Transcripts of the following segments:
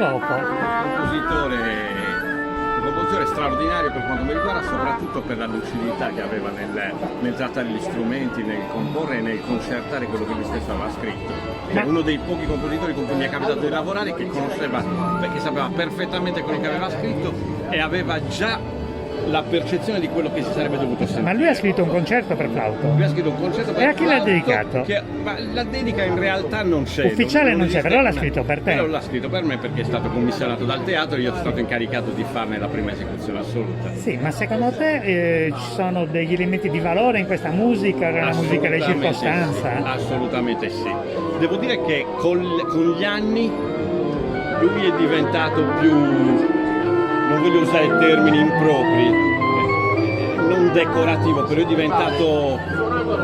dopo. Un compositore straordinario per quanto mi riguarda, soprattutto per la lucidità che aveva nel trattare gli strumenti, nel comporre e nel concertare quello che lui stesso aveva scritto. È uno dei pochi compositori con cui mi è capitato di lavorare che conosceva, perché sapeva perfettamente quello che aveva scritto e aveva già la percezione di quello che si sarebbe dovuto sentire. Ma lui ha scritto un concerto per flauto? Lui ha scritto un concerto per E a chi l'ha flauto dedicato? ma la dedica in realtà non c'è. Ufficiale non c'è, esiste, però l'ha scritto per te. Però l'ha scritto per me perché è stato commissionato dal teatro e io sono stato incaricato di farne la prima esecuzione assoluta. Sì, ma secondo te ci sono degli elementi di valore in questa musica, una musica di circostanza? Sì, assolutamente sì. Devo dire che con gli anni lui è diventato più, non voglio usare termini impropri, non decorativo, però è diventato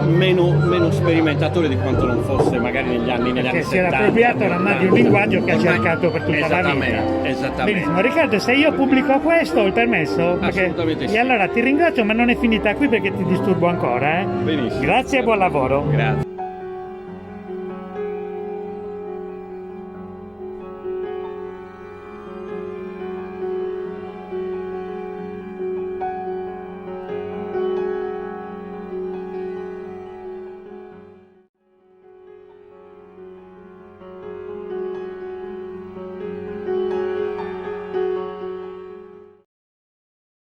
meno sperimentatore di quanto non fosse magari negli anni 70. Perché si era appropriato oramai di un linguaggio che ha cercato per tutta la vita. Esattamente. Benissimo, Riccardo, se io pubblico questo ho il permesso? Assolutamente sì. E allora ti ringrazio, ma non è finita qui perché ti disturbo ancora. Benissimo. Grazie e buon lavoro. Grazie.